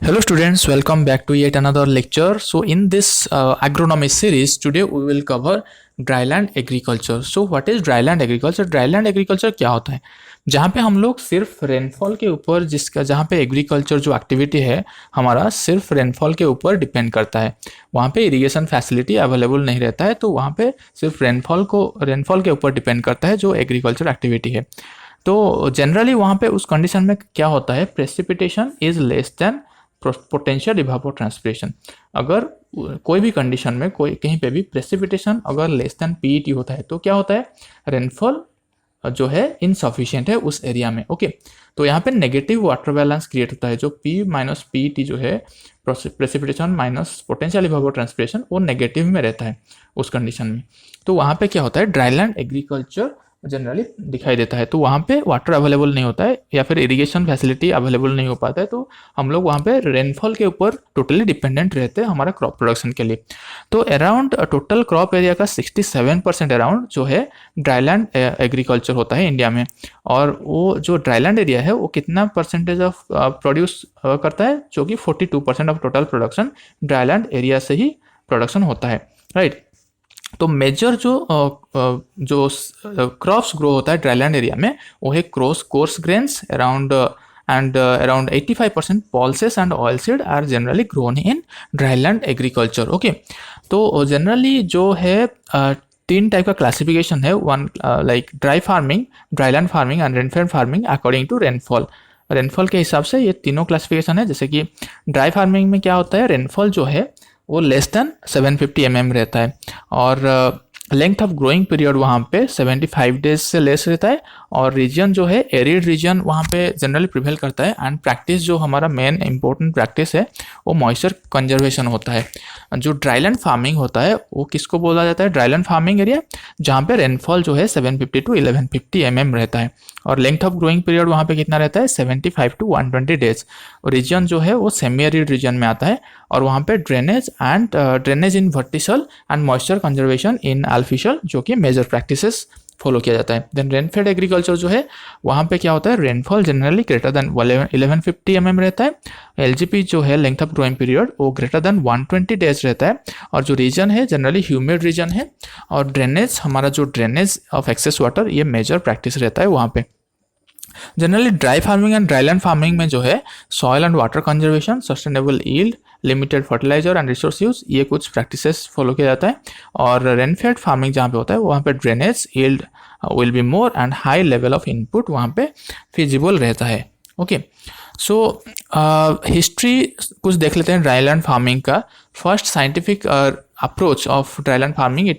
Hello students, welcome back to yet another lecture. So in this agronomy series, today we will cover dryland agriculture. So what is dryland agriculture? Dryland agriculture क्या होता है? जहाँ पे हम लोग सिर्फ rainfall के ऊपर जहाँ पे एग्रीकल्चर जो एक्टिविटी है हमारा सिर्फ रेनफॉल के ऊपर डिपेंड करता है, वहाँ पे इरिगेशन फैसिलिटी अवेलेबल नहीं रहता है, तो वहाँ पे सिर्फ रेनफॉल के ऊपर डिपेंड करता है जो एग्रीकल्चर एक्टिविटी है। तो जनरली वहाँ पे उस कंडीशन में क्या होता है, precipitation is less than potential evapotranspiration. अगर कोई भी कंडीशन में कोई कहीं पे भी प्रेसिपिटेशन अगर लेस देन पीईटी होता है तो क्या होता है, रेनफॉल जो है इनसफिशियंट है उस एरिया में। ओके, तो यहाँ पे नेगेटिव वाटर बैलेंस क्रिएट होता है, जो पी माइनस पीईटी जो है प्रेसिपिटेशन माइनस पोटेंशियल इवापोट्रांसपिरेशन वो नेगेटिव में रहता है उस कंडीशन में। तो वहाँ पे क्या होता है, ड्राईलैंड एग्रीकल्चर जनरली दिखाई देता है। तो वहाँ पे वाटर अवेलेबल नहीं होता है या फिर इरिगेशन फैसिलिटी अवेलेबल नहीं हो पाता है, तो हम लोग वहाँ पे रेनफॉल के ऊपर टोटली डिपेंडेंट रहते हैं हमारा क्रॉप प्रोडक्शन के लिए। तो अराउंड टोटल क्रॉप एरिया का 67% अराउंड जो है ड्राईलैंड एग्रीकल्चर होता है इंडिया में। और वो जो ड्राईलैंड एरिया है वो कितना परसेंटेज ऑफ प्रोड्यूस करता है, जो कि 42% of total production dryland area से ही प्रोडक्शन होता है, राइट। तो मेजर जो क्रॉप्स ग्रो होता है ड्राईलैंड एरिया में वो है coarse grains around and around 85% pulses and oil seed are generally grown in dryland agriculture. Okay, तो जनरली जो है तीन टाइप का क्लासिफिकेशन है, one like dry farming, dryland farming and rainfed farming according to rainfall के हिसाब से ये तीनों क्लासिफिकेशन है। जैसे कि ड्राई फार्मिंग में क्या होता है, रेनफॉल जो है वो लेस देन 750 mm रहता है और लेंथ ऑफ ग्रोइंग पीरियड वहाँ पे 75 डेज से लेस रहता है। और रीजन जो है एरिड रीजन वहाँ पे जनरली प्रिवेल करता है। एंड प्रैक्टिस जो हमारा मेन इंपॉर्टेंट प्रैक्टिस है वो मॉइस्चर कंजर्वेशन होता है। जो ड्राईलैंड फार्मिंग होता है वो किसको बोला जाता है, ड्राईलैंड फार्मिंग एरिया जहाँ पे रेनफॉल जो है 750 to 1150 mm रहता है और लेंथ ऑफ ग्रोइंग पीरियड वहाँ पे कितना रहता है, 75 to 120 डेज। रीजन जो है वो सेमी एरिड रीजन में आता है और वहाँ पे drainage in vertisol and moisture conservation in artificial जो कि मेजर प्रैक्टिसेस फॉलो किया जाता है। देन रेनफेड एग्रीकल्चर जो है वहाँ पे क्या होता है, rainfall generally greater than 1150 mm रहता है। एलजीपी जो है लेंथ ऑफ ग्रोइंग पीरियड वो ग्रेटर देन 120 डेज रहता है और जो रीजन है जनरली ह्यूमिड रीजन है और ड्रेनेज ऑफ एक्सेस वाटर ये मेजर प्रैक्टिस रहता है वहाँ पे। Generally dry farming and dryland farming में जो है soil and water conservation, sustainable yield, limited fertiliser and resource use ये कुछ प्रैक्टिसेस फॉलो किया जाता है। और रेनफेड फार्मिंग जहाँ पे होता है वहाँ पे drainage yield will be more and high level of input वहाँ पे फिजिबल रहता है। ओके, सो हिस्ट्री कुछ देख लेते हैं ड्राईलैंड फार्मिंग का। First scientific approach of dryland farming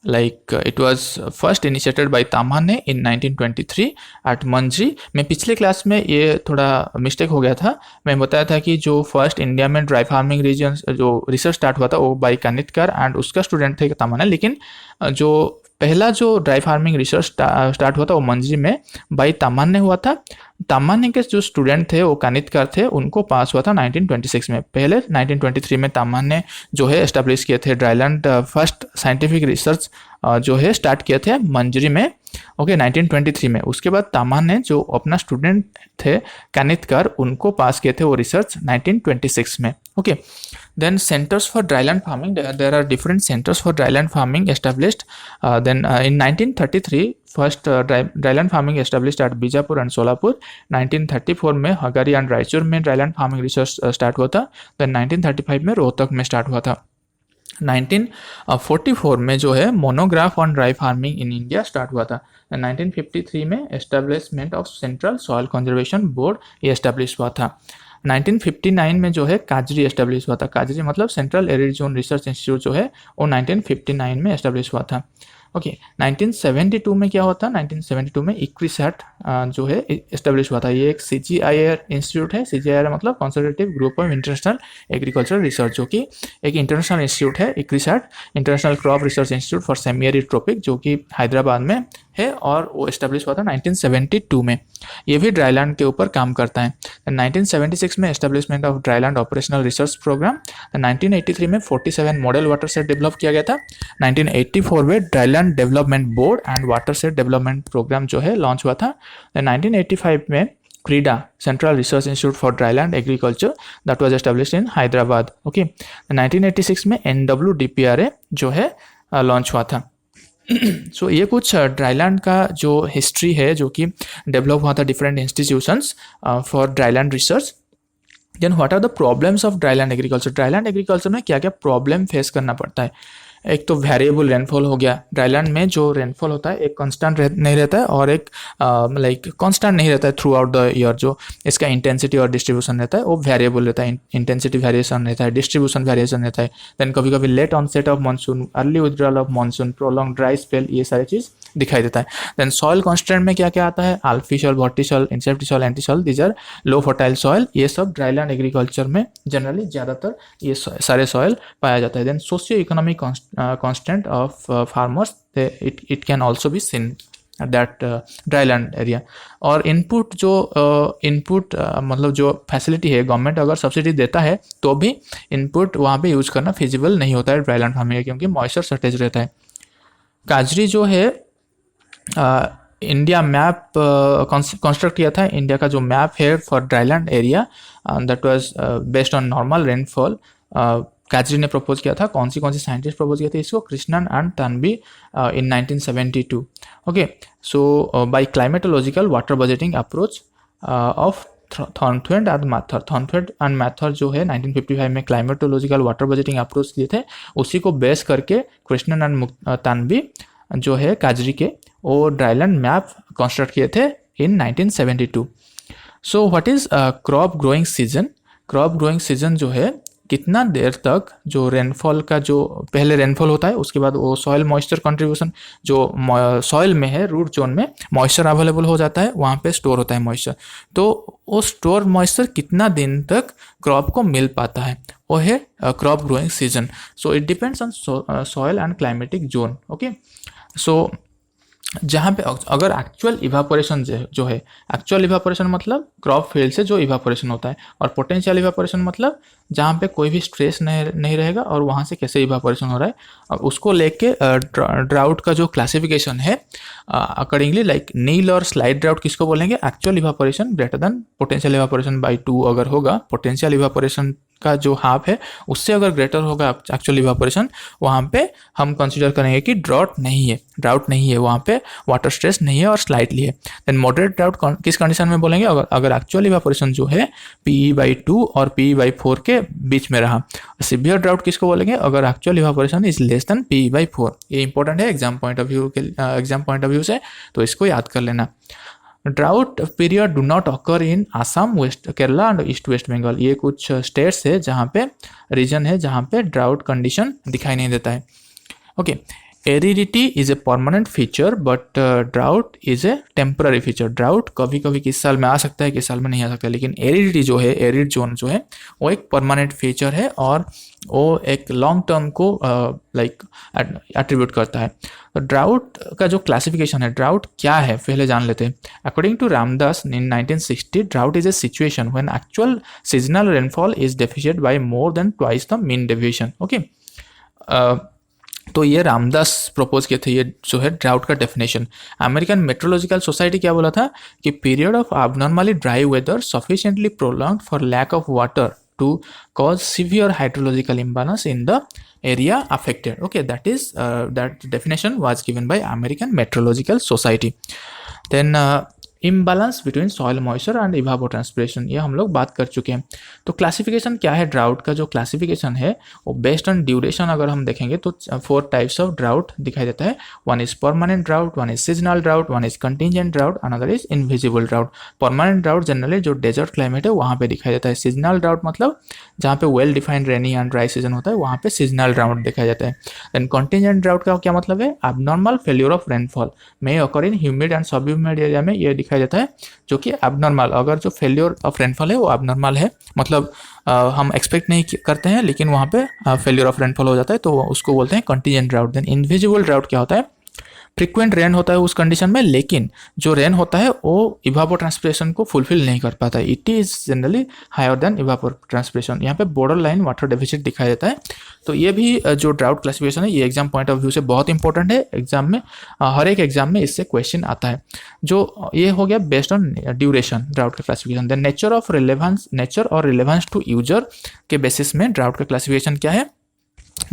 it was first initiated by ताम्हाने in 1923 at मंजरी। मैं पिछले क्लास में ये थोड़ा मिस्टेक हो गया था, मैं बताया था कि जो फर्स्ट इंडिया में ड्राई फार्मिंग रीजन जो रिसर्च स्टार्ट हुआ था वो बाई कानितकर एंड उसका स्टूडेंट थे ताम्हाने, लेकिन जो पहला जो ड्राई फार्मिंग रिसर्च स्टार्ट हुआ था वो मंजरी में बाई ताम्हाने हुआ था। ताम्हाने के जो स्टूडेंट थे वो कानितकर थे, उनको पास हुआ था 1926 में। पहले 1923 में ताम्हाने जो है एस्टेब्लिश किए थे ड्राईलैंड फर्स्ट साइंटिफिक रिसर्च जो है स्टार्ट किए थे मंजरी में, ओके 1923 में। उसके बाद ताम्हाने जो अपना स्टूडेंट थे कानितकर उनको पास किए थे वो रिसर्च 1926 में। Okay, then centers for dryland farming, there are different centers for dryland farming established. Then in 1933 first dryland farming established at Bijapur and Solapur. 1934 में हगारी एंड रायचूर में dryland farming research स्टार्ट हुआ था। then 1935 में रोहतक में स्टार्ट हुआ था। 1944 में जो है monograph on dry farming in India start हुआ था। 1953 में establishment of central soil conservation board ये एस्टेब्लिश हुआ था। 1959 में जो है काजरी एस्टेब्लिश हुआ था। काजरी मतलब central arid zone research institute जो है वो 1959 में एस्टेब्लिश हुआ था। ओके, 1972 में क्या हुआ था, 1972 में इक्रिसैट जो है एस्टेब्लिश हुआ था। ये एक CGIAR इंस्टीट्यूट है। CGIAR मतलब consultative group of international agriculture research, जो कि एक इंटरनेशनल इंस्टीट्यूट है। ICRISAT international crop research institute for semi arid tropic जो कि हैदराबाद में है और वो एस्टेब्लिश हुआ था 1972 में। ये भी ड्राईलैंड के ऊपर काम करता है। 1976 में establishment of dryland operational research programme. 1983 में 47 मॉडल वाटर सेट डेवलप किया गया था। 1984 में dryland development board and watershed development programme जो है लॉन्च हुआ था। 1985 में CRIDA, Central Research Institute for Dryland Agriculture, that was established in Hyderabad. Okay, 1986 में NWDPRA जो है लॉन्च हुआ था. सो ये कुछ ड्राईलैंड का जो हिस्ट्री है जो कि डेवलप हुआ था different institutions for dryland research. Then what are the problems of dryland agriculture. Dryland agriculture में क्या क्या प्रॉब्लम फेस करना पड़ता है. एक तो वेरिएबल रेनफॉल हो गया. ड्राईलैंड में जो रेनफॉल होता है एक कांस्टेंट नहीं रहता है और एक लाइक कांस्टेंट नहीं रहता है थ्रू आउट द ईयर. जो इसका इंटेंसिटी और डिस्ट्रीब्यूशन रहता है वो वेरिएबल रहता है. इंटेंसिटी वेरिएशन रहता है, डिस्ट्रीब्यूशन वेरिएशन रहता है. देन कभी कभी late onset of monsoon, early withdrawal of monsoon, prolong dry spell, ये सारी चीज़ दिखाई देता है. देन सॉइल कॉन्स्टेंट में क्या क्या आता है. Alfisol, vertisol, inceptisol, entisol, these are low fertile soil. ये सब ड्राईलैंड एग्रीकल्चर में जनरली ज़्यादातर ये सारे सॉइल पाया जाता है. Then socio economic constant of farmers, it can also be seen that dryland area. और इनपुट जो मतलब जो फैसिलिटी है, गवर्नमेंट अगर सब्सिडी देता है तो भी इनपुट वहाँ पे यूज करना फिजिबल नहीं होता है ड्राईलैंड फार्मिंग में, क्योंकि मॉइस्चर शॉर्टेज रहता है. काजरी जो है इंडिया मैप कंस्ट्रक्ट किया था. इंडिया का जो मैप है for dryland area that was based on normal rainfall, काजरी ने प्रपोज किया था. कौन सी साइंटिस्ट प्रपोज किया था इसको. Krishnan and Thanvi in 1972. Okay, so by climatological water budgeting approach of Thornthwaite and Mather. Thornthwaite and Mather जो है 1955 में क्लाइमेटोलॉजिकल वाटर बजटिंग अप्रोच किए थे, उसी को बेस करके कृष्णन एंड तन्वी जो है काजरी के वो ड्राईलैंड मैप कंस्ट्रक्ट किए थे इन 1972. So what is crop growing season. Crop growing season जो है कितना देर तक जो रेनफॉल का जो पहले रेनफॉल होता है उसके बाद वो सॉइल मॉइस्चर कंट्रीब्यूशन जो सॉइल में है, रूट जोन में मॉइस्चर अवेलेबल हो जाता है, वहाँ पे स्टोर होता है मॉइस्चर. तो वो स्टोर मॉइस्चर कितना दिन तक क्रॉप को मिल पाता है वो है crop growing season. So it depends on soil and climatic zone. Okay, so जहाँ पे अगर एक्चुअल इवापोरेशन जो है, एक्चुअल इवापोरेशन मतलब क्रॉप फील्ड से जो इवापोरेशन होता है, और पोटेंशियल इवापोरेशन मतलब जहाँ पे कोई भी स्ट्रेस नहीं रहेगा और वहाँ से कैसे इवापोरेशन हो रहा है, और उसको लेके ड्राउट का जो क्लासिफिकेशन है अकॉर्डिंगली लाइक नील और स्लाइड ड्राउट किसको बोलेंगे. Actual evaporation greater than potential evaporation by 2 अगर होगा, पोटेंशियल इवापोरेशन का जो हाफ है उससे अगर ग्रेटर होगा एक्चुअल इवापोरेशन, वहाँ पे हम कंसीडर करेंगे कि ड्राउट नहीं है, वहाँ पे वाटर स्ट्रेस नहीं है और स्लाइटली है. देन मॉडरेट ड्राउट किस कंडीशन में बोलेंगे, अगर एक्चुअल इवापोरेशन जो है PE/2 और PE/4 के बीच में रहा. सिवियर ड्राउट किसको बोलेंगे, अगर actual evaporation is less then PE/4. ये इंपॉर्टेंट है एग्जाम पॉइंट ऑफ व्यू से, तो इसको याद कर लेना. Drought period do not occur in Assam, west Kerala and east west Bengal. ये कुछ स्टेट्स है जहाँ पे रीजन है जहाँ पे ड्राउट कंडीशन दिखाई नहीं देता है. Okay, aridity is a permanent feature but drought is A temporary feature. Drought कभी कभी किस साल में आ सकता है, किस साल में नहीं आ सकता है, लेकिन एरिडिटी जो है, एरिड जोन जो है, वो एक परमानेंट फीचर है और वो एक लॉन्ग टर्म को लाइक एट्रीब्यूट करता है. तो ड्राउट का जो क्लासिफिकेशन है, ड्राउट क्या है पहले जान लेते हैं. According to Ramdas in 1960, drought is a situation when actual seasonal rainfall is deficient by more than twice the mean deviation. Okay, तो ये रामदास प्रपोज किए थे ये जो है ड्राउट का डेफिनेशन. अमेरिकन मेट्रोलॉजिकल सोसाइटी क्या बोला था कि period of abnormally dry weather sufficiently prolonged for lack of water to cause severe hydrological imbalance in the area affected. Okay, that definition was given by American Meteorological Society. Then imbalance between soil moisture and evapotranspiration, ये हम लोग बात कर चुके हैं. तो classification क्या है ड्राउट का, जो क्लासिफिकेशन है वो बेस्ड ऑन ड्यूरेशन अगर हम देखेंगे तो 4 टाइप्स ऑफ ड्राउट दिखाई देता है. One is permanent drought, one is seasonal drought, one is contingent drought, another is invisible drought. Permanent drought generally जो डेजर्ट क्लाइमेट है वहाँ पे दिखाई देता है. सीजनल ड्राउट मतलब जहाँ पे well defined rainy and dry season होता है वहाँ पे सीजनल ड्राउट दिखाई जाता है. देन कंटिजेंट ड्राउट का क्या मतलब है, एबनॉर्मल फेल्यूर ऑफ रेनफॉल में ऑकर इन ह्यूमिड एंड सब ह्यूमिड एरिया में ये दिखाई देता है, जो कि एबनॉर्मल, अगर जो फेल्योर ऑफ रेनफॉल है वो एबनॉर्मल है, मतलब हम एक्सपेक्ट नहीं करते हैं लेकिन वहाँ पे फेल्योर ऑफ रेनफॉल हो जाता है, तो उसको बोलते हैं contingent drought. Then invisible drought क्या होता है, फ्रिक्वेंट रेन होता है उस कंडीशन में, लेकिन जो रेन होता है वो इवापोट्रांसपिरेशन को फुलफिल नहीं कर पाता है। It is generally higher than evapotranspiration. यहाँ पे बॉर्डर लाइन वाटर डेफिसिट दिखाई देता है। तो ये भी जो ड्राउट क्लासिफिकेशन है ये एग्जाम पॉइंट ऑफ व्यू से बहुत इंपॉर्टेंट है। एग्जाम में हर एक एग्जाम में इससे क्वेश्चन आता है। जो ये हो गया बेस्ड ऑन ड्यूरेशन ड्राउट का classification. Then nature of relevance, nature और रिलेवेंस टू यूजर के बेसिस में ड्राउट का क्लासिफिकेशन क्या है।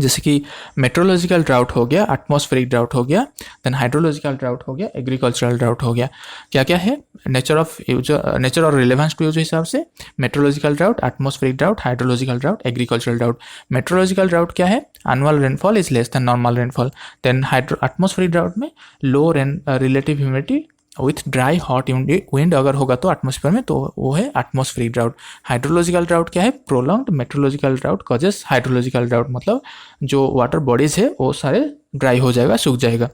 जैसे कि मेट्रोलॉजिकल ड्राउट हो गया, एटमॉस्फेरिक ड्राउट हो गया, देन हाइड्रोलॉजिकल ड्राउट हो गया, एग्रीकल्चरल ड्राउट हो गया। क्या क्या है नेचर ऑफ यूजर, नेचर और रिलेवेंस टू यूजर हिसाब से meteorological drought, atmospheric drought, hydrological drought, agricultural drought. Meteorological drought क्या है, annual rainfall is less than normal rainfall. Then atmospheric drought में low relative humidity with dry hot wind अगर होगा तो atmosphere में, तो वो है एटमॉस्फेरिक ड्राउट। हाइड्रोलॉजिकल ड्राउट क्या है, prolonged meteorological drought causes hydrological drought, मतलब जो वाटर बॉडीज है वो सारे ड्राई हो जाएगा, सूख जाएगा।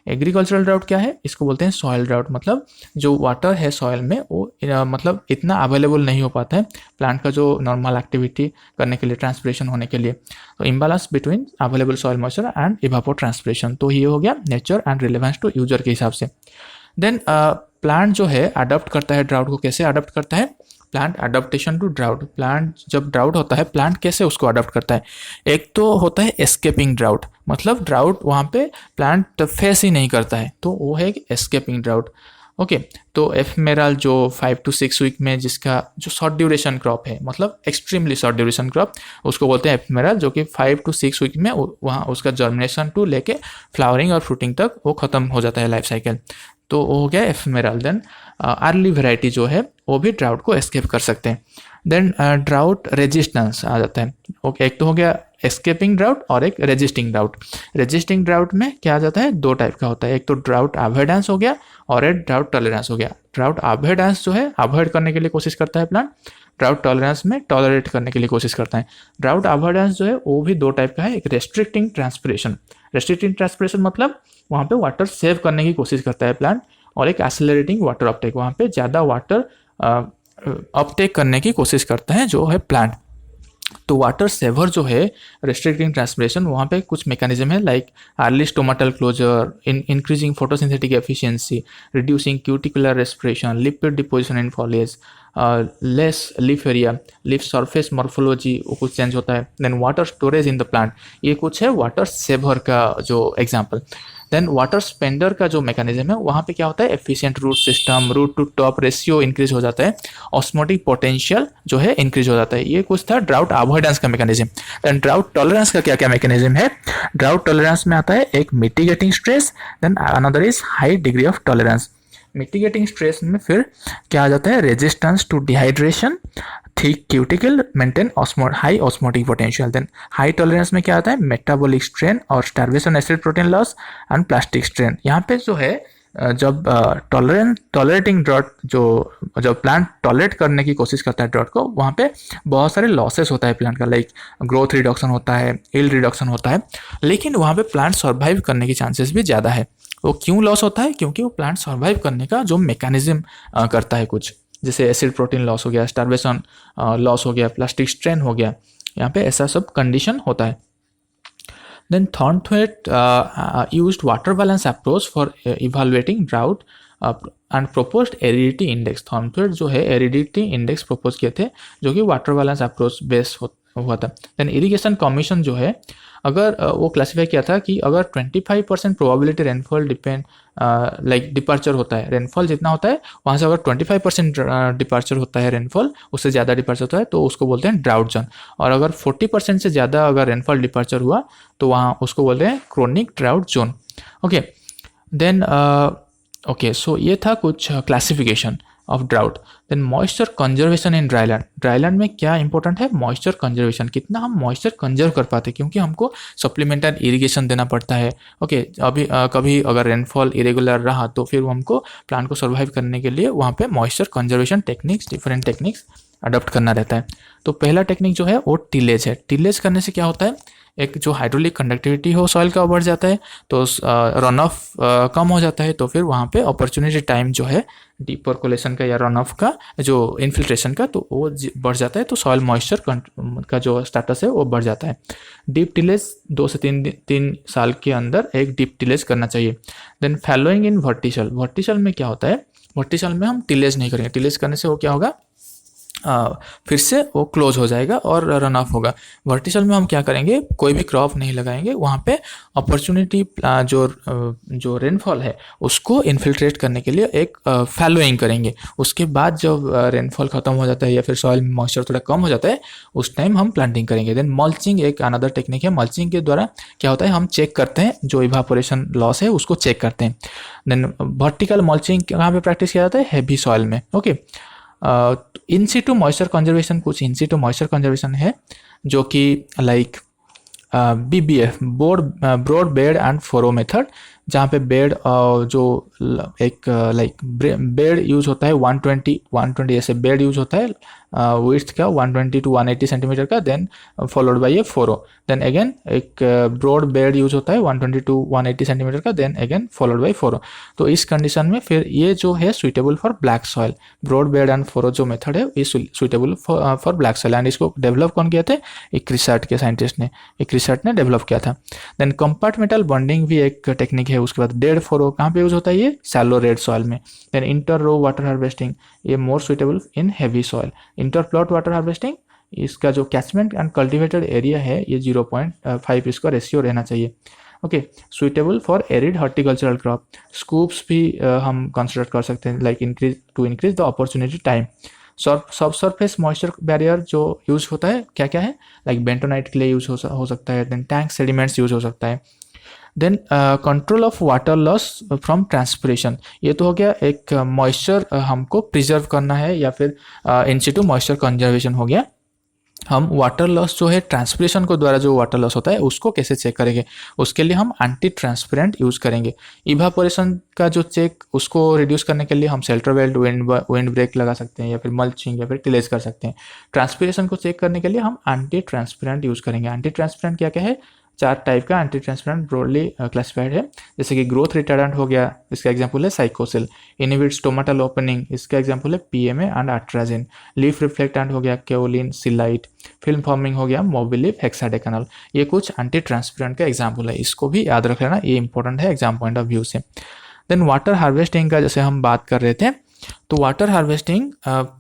एग्रीकल्चरल ड्राउट क्या है, इसको बोलते हैं सॉयल ड्राउट, मतलब जो वाटर है सॉयल में वो मतलब इतना अवेलेबल नहीं हो पाता है प्लांट का जो नॉर्मल एक्टिविटी करने के लिए, ट्रांसपिरेशन होने के लिए। तो imbalance between available soil moisture and evapotranspiration. तो ये हो गया nature and relevance to user के हिसाब से। देन प्लांट जो है अडॉप्ट करता है ड्राउट को। कैसे अडॉप्ट करता है, plant adaptation to drought. Plant जब ड्राउट होता है प्लांट कैसे उसको अडॉप्ट करता है। एक तो होता है एस्केपिंग ड्राउट, मतलब ड्राउट वहाँ पे प्लांट फेस ही नहीं करता है, तो वो है एस्केपिंग ड्राउट। ओके, तो एफमेरल जो 5 to 6 वीक में जिसका जो शॉर्ट ड्यूरेशन क्रॉप है, मतलब एक्सट्रीमली शॉर्ट ड्यूरेशन क्रॉप, उसको बोलते हैं एफमेरल, जो कि 5 to 6 वीक में वहाँ उसका जर्मिनेशन टू लेके फ्लावरिंग और फ्रूटिंग तक वो खत्म हो जाता है लाइफ साइकिल। तो वो हो गया एफमेरल। देन अर्ली वेराइटी जो है वो भी ड्राउट को एस्केप कर सकते हैं। देन ड्राउट रेजिस्टेंस आ जाता है। ओके, एक तो हो गया एस्केपिंग ड्राउट और एक रेजिस्टिंग ड्राउट। रेजिस्टिंग ड्राउट में क्या आ जाता है, दो टाइप का होता है, एक तो ड्राउट अवॉइडेंस हो गया और एक ड्राउट टॉलरेंस हो गया। ड्राउट अवॉइडेंस जो है अवॉइड करने के लिए कोशिश करता है प्लांट, ड्राउट टॉलरेंस में टॉलरेट करने के लिए कोशिश करता है। ड्राउट अवॉइडेंस जो है वो भी दो टाइप का है, एक रेस्ट्रिक्टिंग ट्रांसपिरेशन। रेस्ट्रिक्टिंग ट्रांसपिरेशन मतलब वहाँ पे वाटर सेव करने की कोशिश करता है प्लांट, और एक एक्सेलरेटिंग वाटर अपटेक, वहाँ पे ज़्यादा वाटर अपटेक करने की कोशिश करता है जो है प्लांट। तो वाटर सेवर जो है रेस्ट्रिक्टिंग ट्रांसपिरेशन, वहाँ पे कुछ मैकेनिज्म है like early stomatal closure, increasing photosynthetic efficiency, reducing cuticular respiration, lipid deposition in foliage, less leaf area, leaf surface morphology वो कुछ चेंज होता है। Then water storage in the plant, ये कुछ है वाटर सेवर का जो एग्जाम्पल। देन वाटर स्पेंडर का जो मैकेनिज्म है वहाँ पे क्या होता है, efficient root system, root to top ratio increase हो जाता है, ऑस्मोटिक पोटेंशियल जो है इंक्रीज हो जाता है। ये कुछ था ड्राउट अवॉइडेंस का मैकेनिज्म। देन ड्राउट टॉलरेंस का क्या क्या मैकेनिज्म है। ड्राउट टॉलरेंस में आता है एक mitigating stress, then another is high degree of tolerance. Mitigating stress में फिर क्या आ जाता है, resistance to dehydration, thick cuticle, maintain high osmotic potential. Then high tolerance में क्या आता है, मेटाबॉलिक स्ट्रेन और starvation, acid protein loss and plastic strain. यहाँ पे जो है जब टॉलरेटिंग ड्राउट जो जब प्लांट टॉलरेट करने की कोशिश करता है ड्राउट को, वहाँ पे बहुत सारे लॉसेस होता है प्लांट का, लाइक ग्रोथ रिडक्शन होता है, यील्ड रिडक्शन होता है, लेकिन वहाँ पे प्लांट सर्वाइव करने की चांसेस भी ज़्यादा है। वो क्यों लॉस होता है, क्योंकि वो प्लांट सर्वाइव करने का जो मैकेनिज्म करता है कुछ, जैसे एसिड प्रोटीन लॉस हो गया, स्टार्वेशन लॉस हो गया, प्लास्टिक स्ट्रेन हो गया, यहाँ पे ऐसा सब कंडीशन होता है। Then Thornthwaite used water balance approach for evaluating drought and proposed aridity index. Thornthwaite जो है aridity index propose किए थे, जो कि वाटर बैलेंस अप्रोच बेस हुआ था। देन इरिगेशन कमीशन जो है, अगर वो क्लासीफाई किया था कि अगर 25% probability rainfall depend like departure होता है, रेनफॉल जितना होता है वहाँ से अगर 25% डिपार्चर होता है, रेनफॉल उससे ज़्यादा डिपार्चर होता है, तो उसको बोलते हैं ड्राउट जोन। और अगर 40% से ज़्यादा अगर रेनफॉल डिपार्चर हुआ तो वहाँ उसको बोलते हैं chronic drought zone. Okay, then okay, so ये था कुछ classification of drought. Then moisture conservation in dryland. Dryland में क्या इंपॉर्टेंट है, मॉइस्चर कंजर्वेशन, कितना हम मॉइस्चर कंजर्व कर पाते हैं, क्योंकि हमको सप्लीमेंटल इरिगेशन देना पड़ता है। ओके, अभी कभी अगर रेनफॉल इरेगुलर रहा तो फिर हमको प्लांट को सर्वाइव करने के लिए वहाँ पे moisture conservation techniques, different techniques adopt करना रहता है। तो पहला टेक्निक जो है वो टिलेज है। टिलेज करने से क्या होता है, एक जो हाइड्रोलिक कंडक्टिविटी हो सॉइल का बढ़ जाता है, तो रन ऑफ कम हो जाता है, तो फिर वहाँ पे अपॉर्चुनिटी टाइम जो है डीप परकोलेशन का या रन ऑफ का जो इन्फिल्ट्रेशन का, तो वो बढ़ जाता है, तो सॉइल मॉइस्चर का जो स्टेटस है वो बढ़ जाता है। डीप टिलेज 2 से 3 साल के अंदर एक डीप टिलेज करना चाहिए। देन फैलोइंग इन वर्टिसल। वर्टिसल में क्या होता है, वर्टिसल में हम टिलेज नहीं करेंगे। टिलेज करने से वो क्या होगा, फिर से वो क्लोज हो जाएगा और रन ऑफ होगा। वर्टिकल में हम क्या करेंगे, कोई भी क्रॉप नहीं लगाएंगे, वहाँ पे अपॉर्चुनिटी जो रेनफॉल है उसको इन्फिल्ट्रेट करने के लिए एक फैलोइंग करेंगे। उसके बाद जब रेनफॉल ख़त्म हो जाता है या फिर सॉइल मॉइस्चर थोड़ा कम हो जाता है, उस टाइम हम प्लांटिंग करेंगे। देन मल्चिंग एक अनदर टेक्निक है। मल्चिंग के द्वारा क्या होता है, हम चेक करते हैं जो इवापोरेशन लॉस है उसको चेक करते हैं। देन वर्टिकल मल्चिंग कहाँ पे प्रैक्टिस किया जाता है, हेवी सॉइल में। Okay, in situ moisture conservation, कुछ इन सीटू मॉइस्चर कंजर्वेशन है जो कि like BBF, broad bed and furrow method, जहाँ पे बेड जो एक लाइक बेड यूज होता है 120 ऐसे बेड यूज होता है विड्थ का 120 to 180 सेंटीमीटर का, then followed by a furrow. Then again एक ब्रॉड बेड यूज होता है 120 to 180 सेंटीमीटर का, then again followed by furrow. तो इस कंडीशन में फिर ये जो है suitable for black soil, broad bed and furrow जो मेथड है ये suitable for black soil. And इसको डेवलप कौन किया था, एक रिसर्च के साइंटिस्ट ने, एक रिसर्च ने डेवलप किया था। देन कंपार्टमेंटल बॉन्डिंग भी एक टेक्निक है। उसके बाद डेड फोरो कहाँ पे यूज होता है, ये शैलो रेड सॉइल में। Then inter row water harvesting, ये more suitable in heavy soil. Inter plot water harvesting, इसका जो कैचमेंट एंड कल्टिवेटेड एरिया है ये 0.5 इसका रेशियो रहना चाहिए। Okay, suitable for arid horticultural crop. Scoops भी हम कंसिडर कर सकते हैं, like increase the opportunity time. सब सरफेस मॉइस्चर बैरियर जो यूज होता है क्या क्या है, लाइक बेंटोनाइट क्ले यूज हो सकता है, देन टैंक सेडिमेंट्स यूज हो सकता है। Then control of water loss from transpiration, ये तो हो गया एक मॉइस्चर हमको प्रिजर्व करना है या फिर इन सिटू मॉइस्चर कंजर्वेशन हो गया। हम वाटर लॉस जो है ट्रांसपिरेशन को द्वारा जो वाटर लॉस होता है उसको कैसे चेक करेंगे, उसके लिए हम एंटी ट्रांसपेरेंट यूज़ करेंगे। इवापोरेशन का जो चेक उसको रिड्यूस करने के लिए हम शेल्टर बेल्ट, विंड ब्रेक लगा सकते हैं या फिर मल्चिंग या फिर टिलेज कर सकते हैं। ट्रांसपिरेशन को चेक करने के लिए हम एंटी ट्रांसपेरेंट यूज़ करेंगे। एंटी ट्रांसपेरेंट क्या क्या है, 4 टाइप का एंटी ट्रांसपेरेंट ब्रॉडली क्लासिफाइड है, जैसे कि ग्रोथ रिटार्डेंट हो गया, इसका एग्जांपल है साइकोसिल। इनहिबिट स्टोमेटल ओपनिंग, इसका एग्जांपल है PMA एंड अट्राजिन। लीफ रिफ्लेक्टेंट हो गया केओलिन, सिलाइट। फिल्म फॉर्मिंग हो गया मोबिलिफ, हेक्साडेकानल। ये कुछ एंटी ट्रांसपेरेंट का एग्जाम्पल है, इसको भी याद रख लेना, ये इंपॉर्टेंट है एग्जाम पॉइंट ऑफ व्यू से। देन वाटर हार्वेस्टिंग का जैसे हम बात कर रहे थे, तो वाटर हार्वेस्टिंग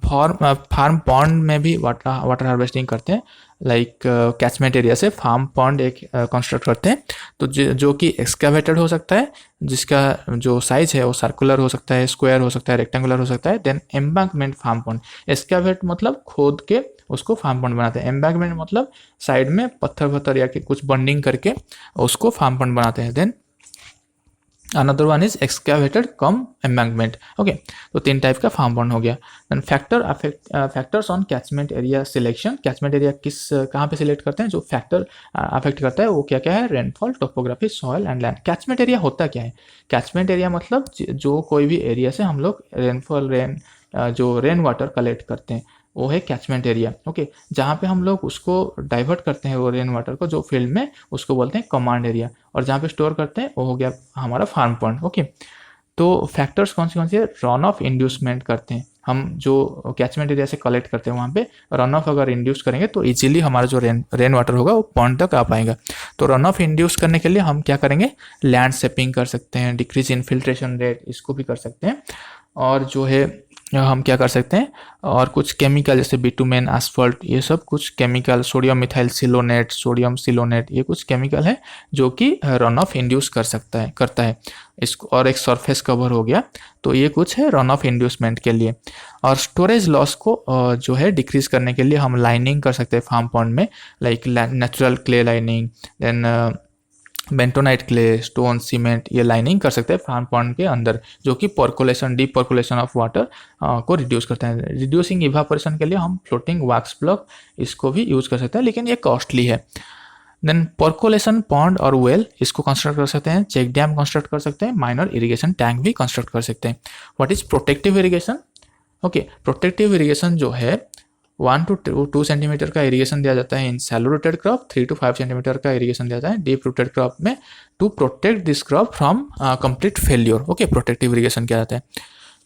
फार्म पॉन्ड में भी वाटर हार्वेस्टिंग करते हैं, लाइक कैचमेंट एरिया से फार्म पॉन्ड एक कंस्ट्रक्ट करते हैं, तो जो कि एक्सकावेटेड हो सकता है, जिसका जो साइज है वो सर्कुलर हो सकता है, स्क्वायर हो सकता है, रेक्टेंगुलर हो सकता है। Then embankment farm pond, excavate मतलब खोद के उसको फार्म पॉन्ड बनाते हैं, एम्बैंकमेंट मतलब साइड में पत्थर या कुछ बॉन्डिंग करके उसको फार्म पॉन्ड बनाते हैं। Then another one is excavated cum embankment. Okay, तो 3 टाइप का फार्म पॉन्ड हो गया। Then factors on catchment area selection, catchment area कहाँ पे सिलेक्ट करते हैं, जो फैक्टर अफेक्ट करता है वो क्या क्या है, rainfall, topography, soil and land. Catchment area होता क्या है, कैचमेंट एरिया मतलब जो कोई भी एरिया से हम लोग जो रेन वाटर कलेक्ट करते हैं वो है कैचमेंट एरिया। ओके, जहाँ पे हम लोग उसको डाइवर्ट करते हैं वो रेन वाटर को जो फील्ड में, उसको बोलते हैं कमांड एरिया, और जहाँ पे स्टोर करते हैं वो हो गया हमारा फार्म पॉन्ड। ओके, तो फैक्टर्स कौन से रन ऑफ इंड्यूसमेंट करते हैं, हम जो कैचमेंट एरिया से कलेक्ट करते हैं वहाँ पे रन ऑफ अगर इंड्यूस करेंगे तो इजीली हमारा जो रेन वाटर होगा वो पॉन्ड तक आ पाएगा। तो रन ऑफ इंड्यूस करने के लिए हम क्या करेंगे, लैंड शेपिंग कर सकते हैं, डिक्रीज इनफिल्ट्रेशन रेट इसको भी कर सकते हैं, और जो है हम क्या कर सकते हैं, और कुछ केमिकल जैसे बिटुमेन, एस्फल्ट, ये सब कुछ केमिकल, सोडियम मिथाइल सिलोनेट, सोडियम सिलोनेट, ये कुछ केमिकल है जो कि रन ऑफ इंड्यूस करता है इसको। और एक सरफेस कवर हो गया, तो ये कुछ है रन ऑफ इंड्यूसमेंट के लिए। और स्टोरेज लॉस को जो है डिक्रीज करने के लिए हम लाइनिंग कर सकते हैं फार्म पॉन्ड में, like natural clay lining, then bentonite clay, stone, cement, ये लाइनिंग कर सकते हैं फार्म पॉन्ड के अंदर, जो कि percolation, deep percolation of water को रिड्यूस करता है। रिड्यूसिंग इवापोरेशन के लिए हम फ्लोटिंग वैक्स ब्लॉक इसको भी यूज़ कर सकते हैं, लेकिन ये कॉस्टली है। देन पर्कुलेशन पॉन्ड और वेल इसको कंस्ट्रक्ट कर सकते हैं, चेक डैम कंस्ट्रक्ट कर सकते हैं, माइनर इरिगेशन टैंक भी कंस्ट्रक्ट कर सकते हैं। What is protective irrigation? Okay, protective irrigation जो है 1 to 2 सेंटीमीटर का इरीगेशन दिया जाता है in shallow rooted crop, 3 to 5 centimetre का इरीगेशन दिया जाता है डीप रूटेड क्रॉप में, to protect this crop from complete failure. Okay, protective irrigation किया जाता है।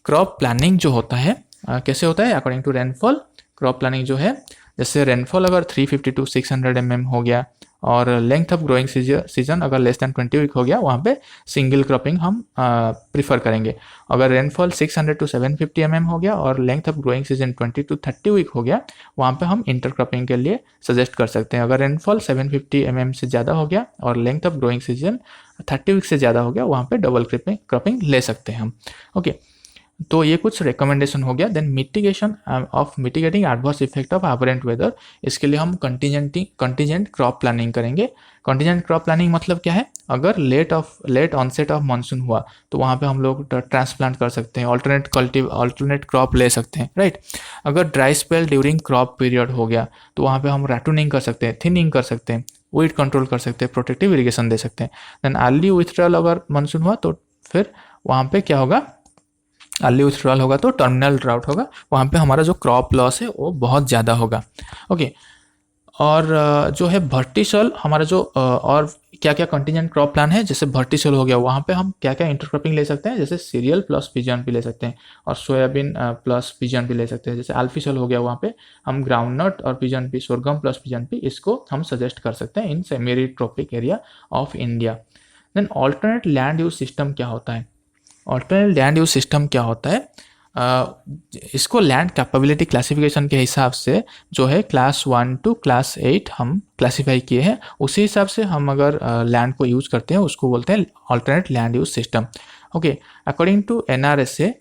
क्रॉप प्लानिंग जो होता है कैसे होता है, according to rainfall. Crop planning जो है, जैसे रेनफॉल अगर 350 to 600 mm हो गया और लेंथ ऑफ ग्रोइंग सीजन अगर लेस दैन 20 वीक हो गया, वहाँ पे सिंगल क्रॉपिंग हम प्रीफर करेंगे। अगर रेनफॉल 600 to 750 mm हो गया और length of growing season 20 to 30 week हो गया, वहाँ पे हम इंटर क्रॉपिंग के लिए सजेस्ट कर सकते हैं। अगर रेनफॉल 750 mm से ज़्यादा हो गया और length of growing season 30 week से ज़्यादा हो गया, वहाँ पे डबल क्रॉपिंग ले सकते हैं हम। ओके, तो ये कुछ रिकमेंडेशन हो गया। Then mitigating adverse effect of aberrant weather, इसके लिए हम कंटीजेंट क्रॉप प्लानिंग करेंगे। कंटीजेंट क्रॉप प्लानिंग मतलब क्या है, अगर लेट ऑनसेट ऑफ मानसून हुआ तो वहाँ पे हम लोग ट्रांसप्लांट कर सकते हैं, ऑल्टरनेट क्रॉप ले सकते हैं, राइट। अगर dry spell during crop period हो गया तो वहाँ पे हम रैटूनिंग कर सकते हैं, थिनिंग कर सकते हैं, वीड कंट्रोल कर सकते हैं, प्रोटेक्टिव इरीगेशन दे सकते हैं। देन अर्ली विथड्रॉल अगर मानसून हुआ तो फिर वहाँ पे क्या होगा, अर्ली विथड्रॉल होगा तो टर्मिनल ड्राउट होगा, वहाँ पे हमारा जो क्रॉप लॉस है वो बहुत ज़्यादा होगा। ओके, और जो है वर्टिसल हमारा जो और क्या क्या कंटीजेंट क्रॉप प्लान है, जैसे वर्टिसल हो गया, वहाँ पे हम क्या क्या इंटरक्रॉपिंग ले सकते हैं, जैसे सीरियल प्लस पिजन भी ले सकते हैं और सोयाबीन प्लस पिजन भी ले सकते हैं। जैसे अल्फिसल हो गया, वहाँ पे हम ग्राउंडनट और पिजन भी, सोरगम प्लस पिजन भी, इसको हम सजेस्ट कर सकते हैं in semi tropic area of India. Then alternate land use system क्या होता है, ऑल्टरनेट लैंड यूज सिस्टम क्या होता है, इसको लैंड कैपेबिलिटी क्लासिफिकेशन के हिसाब से जो है क्लास 1 to क्लास 8 हम क्लासीफाई किए हैं, उसी हिसाब से हम अगर लैंड को यूज़ करते हैं उसको बोलते हैं alternate land use system. Okay, according to NRSA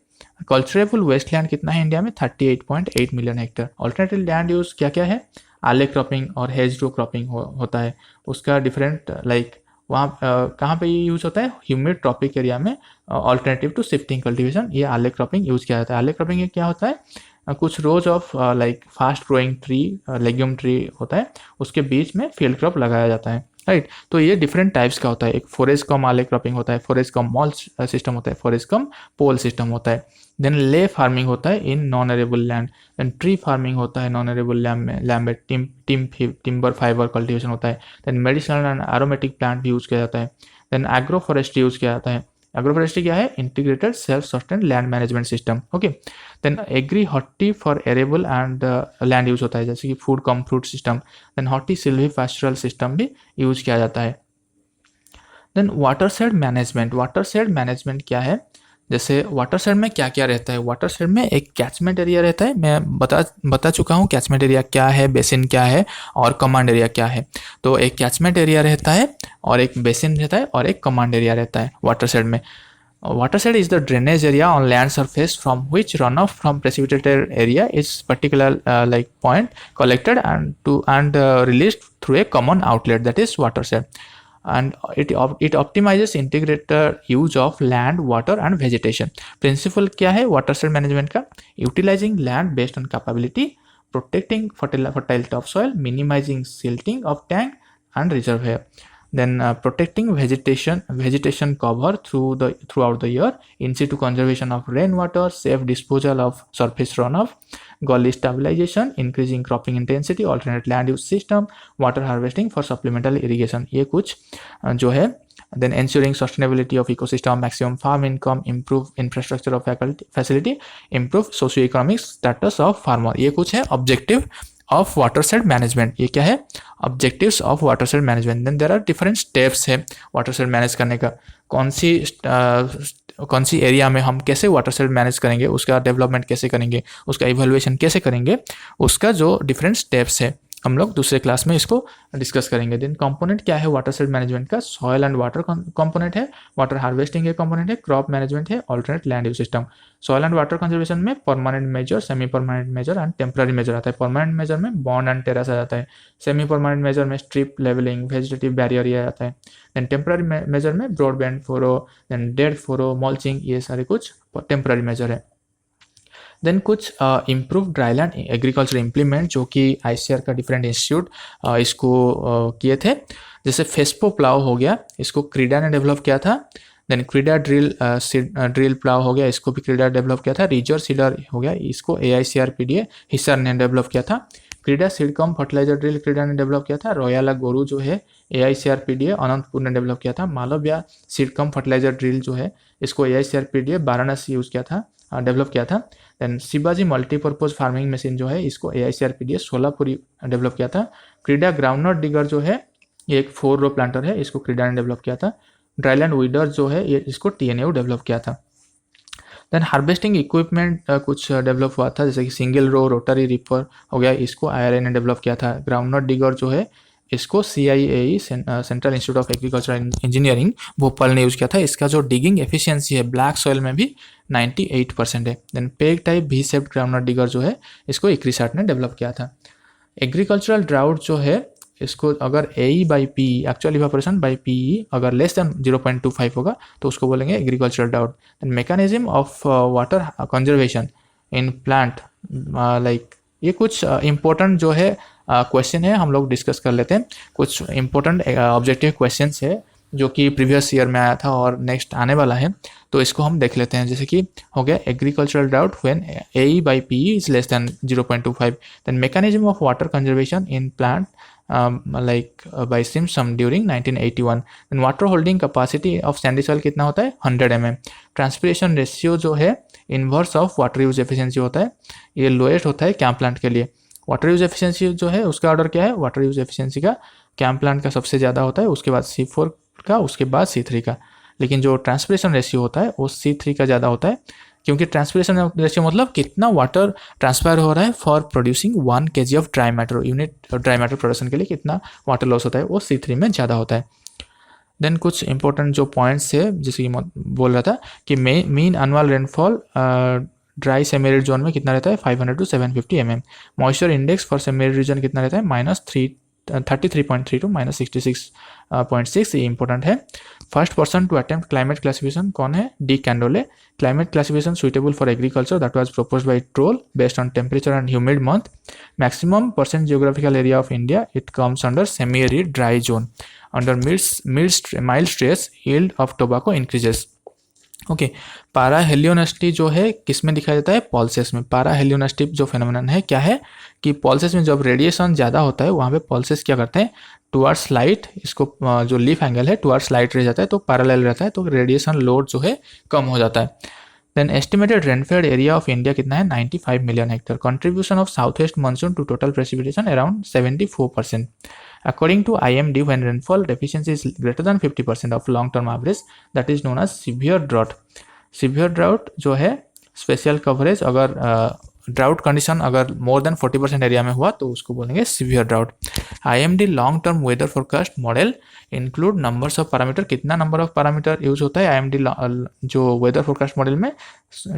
culturable waste land कितना है इंडिया में, 38.8 million hectare. Alternative land use क्या क्या है, आले क्रॉपिंग और हेज रो क्रॉपिंग होता है, उसका डिफरेंट लाइक वहाँ कहाँ पे ये यूज़ होता है, ह्यूमिड ट्रॉपिक एरिया में ऑल्टरनेटिव टू शिफ्टिंग कल्टीवेशन, ये आले क्रॉपिंग यूज़ किया जाता है। आले क्रॉपिंग क्या होता है, कुछ रोज of like fast growing tree, legume tree होता है, उसके बीच में फील्ड क्रॉप लगाया जाता है, राइट। तो ये डिफरेंट टाइप्स का होता है, एक फॉरेस्ट कम आले क्रॉपिंग होता है, फॉरेस्ट कम मॉल सिस्टम होता है, फॉरेस्ट कम पोल सिस्टम होता है। देन ले फार्मिंग होता है in non arable land, then tree farming होता है नॉन एरेबल लैंड में, टिम्बर फाइबर कल्टीवेशन होता है। Then medicinal and aromatic plant भी यूज़ किया जाता है। देन एग्रो फॉरेस्ट्री यूज़ किया जाता है। एग्रो फॉरेस्ट्री क्या है, integrated self sustain land management system. Okay, then agri horti for arable and land use होता है, जैसे कि food cum fruit system. Then horti silvi pastoral system भी यूज किया जाता है। Then watershed management, watershed management क्या है, जैसे वाटरशेड में क्या क्या रहता है, वाटरशेड में एक कैचमेंट एरिया रहता है, मैं बता चुका हूँ कैचमेंट एरिया क्या है, बेसिन क्या है और कमांड एरिया क्या है। तो एक कैचमेंट एरिया रहता है और एक बेसिन रहता है और एक कमांड एरिया रहता है वाटरशेड में। Watershed is the drainage area on land surface from which runoff from precipitated area is particular like point collected and released through a common outlet, that is watershed. And it optimizes integrated use of land, water and vegetation. Principle क्या है watershed management का, utilizing land based on capability, protecting fertile topsoil, minimizing silting of tank and reservoir. Then protecting vegetation cover throughout the year, in situ conservation of rainwater, safe disposal of surface runoff, gully stabilization, increasing cropping intensity, alternate land use system, water harvesting for supplemental irrigation, ये कुछ जो है। Then ensuring sustainability of ecosystem, maximum farm income, improve infrastructure of facility, improve socio-economic status of farmer, ये कुछ है objective of watershed management. ये क्या है, objectives of watershed management. Then there are different steps है वाटरशेड मैनेज करने का, कौन सी एरिया में हम कैसे वाटरशेड मैनेज करेंगे, उसका डेवलपमेंट कैसे करेंगे, उसका इवैल्यूएशन कैसे करेंगे, उसका जो डिफरेंट स्टेप्स है हम लोग दूसरे क्लास में इसको डिस्कस करेंगे। देन कंपोनेंट क्या है वाटरशेड मैनेजमेंट का, सॉयल एंड वाटर कंपोनेंट है, वाटर हार्वेस्टिंग के कंपोनेंट है, क्रॉप मैनेजमेंट है, alternate land use system. Soil and water conservation में permanent measure, semi permanent measure and temporary measure आता है। परमानेंट मेजर में बॉन्ड एंड टेरेस आ जाता है, सेमी परमानेंट मेजर में स्ट्रिप लेवलिंग, वेजिटेटिव बैरियर ये आता है। देन टेम्पररी मेजर में broadband furrow, then dead furrow, mulching, ये सारे कुछ टेम्पररी मेजर है। देन कुछ इम्प्रूव ड्राईलैंड एग्रीकल्चर इम्प्लीमेंट जो कि ICAR का डिफरेंट इंस्टीट्यूट इसको किए थे, जैसे फेस्पो प्लाव हो गया, इसको क्रीडा ने डेवलप किया था। देन क्रीडा ड्रिल प्लाव हो गया, इसको भी क्रीडा डेवलप किया था। रीजर सीडर हो गया, इसको AICRPDA हिसार ने डेवलप किया था। क्रीडा सीड कम फर्टिलाइजर ड्रिल क्रीडा ने डेवलप किया था। रॉयला गोरू जो है AICRPDA अनंतपुर ने डेवलप किया था। मालव्या सीड कम फर्टिलाइजर ड्रिल जो है इसको AICRPDA वाराणसी यूज़ किया था, डेवलप किया था। Then Shivaji multipurpose farming machine जो है इसको AICRPDA सोलापुरी डेवलप किया था। क्रीडा ग्राउंडनट डिगर जो है ये एक 4 रो प्लांटर है, इसको क्रीडा ने डेवलप किया था। ड्राईलैंड वीडर जो है ये इसको TNAU डेवलप किया था। देन हार्वेस्टिंग इक्विपमेंट कुछ डेवलप हुआ था, जैसे कि सिंगल रो रोटरी रिपर हो गया, इसको IRA ने डेवलप किया था। ग्राउंडनट डिगर जो है इसको CIAE central institute of agriculture engineering Bhopal ने यूज़ किया था। इसका जो डिगिंग एफिशिएंसी है ब्लैक सॉइल में भी 98% है। Then peg type V shaped groundnut digger जो है इसको इक्रिसाट ने डेवलप किया था। एग्रीकल्चरल ड्राउट जो है इसको अगर AE/PE actual evaporation by PE अगर लेस देन 0.25 होगा तो उसको बोलेंगे agricultural drought. And mechanism of water conservation in plant, like ये कुछ इम्पोर्टेंट जो है क्वेश्चन है, हम लोग डिस्कस कर लेते हैं। कुछ इम्पोर्टेंट ऑब्जेक्टिव क्वेश्चंस है जो कि प्रीवियस ईयर में आया था और नेक्स्ट आने वाला है, तो इसको हम देख लेते हैं। जैसे कि हो गया agricultural drought when AE/PE is less than 0.25। Then mechanism of water conservation in plant by Simpson during 1981। then water holding capacity of sandy soil कितना होता है 100 mm। ट्रांसपिरेशन रेशियो जो है inverse of water use efficiency होता है, ये lowest होता है कैंप प्लांट के लिए। वाटर यूज एफिशिएंसी जो है उसका ऑर्डर क्या है, वाटर यूज एफिशिएंसी का कैंप प्लांट का सबसे ज़्यादा होता है, उसके बाद C4 का, उसके बाद C3 का। लेकिन जो ट्रांसपिरेशन रेशियो होता है वो C3 का ज़्यादा होता है, क्योंकि ट्रांसपिरेशन रेशियो मतलब कितना वाटर ट्रांसफर हो रहा है for producing 1 kg of dry matter, unit dry matter production के लिए कितना वाटर लॉस होता है वो C3 में ज़्यादा होता है। देन कुछ इंपॉर्टेंट जो पॉइंट्स है, जैसे कि बोल रहा था कि mean annual rainfall dry semi arid zone में कितना रहता है 500 to 750 mm। Moisture index for semi arid region कितना रहता है -33.3 to -66.6, ये इंपॉर्टेंट है। First person to attempt climate classification कौन है, De Candolle. Climate classification suitable for agriculture that was proposed by Troll based on temperature and humid month. Maximum percent geographical area of India it comes under semi arid dry zone. Under mild stress yield of tobacco increases। Okay, पारा हेलियोनेस्टी जो है किस में दिखाई देता है, pulses में। पारा हेलियोनेस्टी जो फेनोमेनन है क्या है कि पल्सेस में जब रेडिएशन ज़्यादा होता है वहाँ पे पल्सेस क्या करते हैं, टुवर्ड्स लाइट, इसको जो लीफ एंगल है टुवर्ड्स लाइट रह जाता है, तो पैरेलल रहता है, तो रेडिएशन लोड जो है कम हो जाता है। Then estimated rainfed area of India कितना है 95 million hectare. Contribution of south west monsoon to total precipitation around 74%। According to IMD, when rainfall deficiency is greater than 50% of long-term average, that is known as severe drought। severe drought जो है special coverage, अगर drought condition अगर more than 40% area में हुआ तो उसको बोलेंगे severe drought. IMD long term weather forecast model include numbers of parameter, कितना नंबर ऑफ पैरामीटर यूज होता है IMD जो वेदर फोरकास्ट मॉडल में,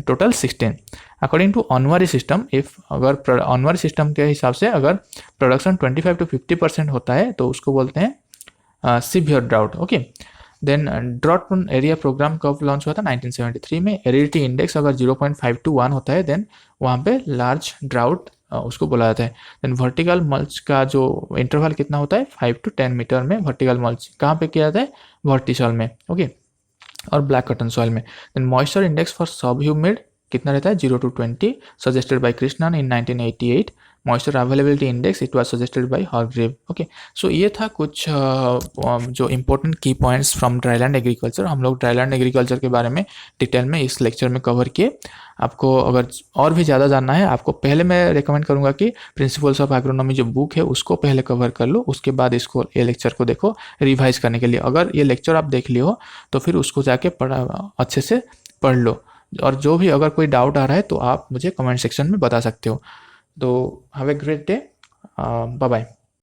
टोटल 16। अकॉर्डिंग टू ऑनवारी सिस्टम, इफ अगर ऑनवारी सिस्टम के हिसाब से अगर प्रोडक्शन 25 to 50% होता है तो उसको बोलते हैं severe drought. Okay, then drought area programme कब लॉन्च हुआ था 1973 में। एरिडिटी इंडेक्स अगर 0.5 to 1 होता है देन वहाँ पे लार्ज ड्राउट उसको बोला जाता है। देन वर्टिकल मल्च का जो इंटरवल कितना होता है 5 to 10 मीटर में वर्टिकल मल्च कहाँ पे किया जाता है, वर्टिसॉल में। ओके, और ब्लैक कॉटन सॉइल में। Then moisture index for sub humid कितना रहता है 0 to 20, suggested by Krishnan in 1988। Moisture availability index it was suggested by Hargreave. Okay, so ये था कुछ जो इंपॉर्टेंट की पॉइंट्स फ्रॉम ड्राईलैंड एग्रीकल्चर। हम लोग ड्राईलैंड एग्रीकल्चर के बारे में डिटेल में इस लेक्चर में कवर किए। आपको अगर और भी ज़्यादा जानना है, आपको पहले मैं रिकमेंड करूँगा कि प्रिंसिपल्स ऑफ एग्रोनॉमी जो बुक है उसको पहले कवर कर लो, उसके बाद इसको ये लेक्चर को देखो रिवाइज करने के लिए। अगर ये लेक्चर आप देख लियो तो फिर उसको जाके अच्छे से पढ़ लो, और जो भी अगर कोई डाउट आ रहा है तो आप मुझे कमेंट सेक्शन में बता सकते हो। तो have a great day, bye bye.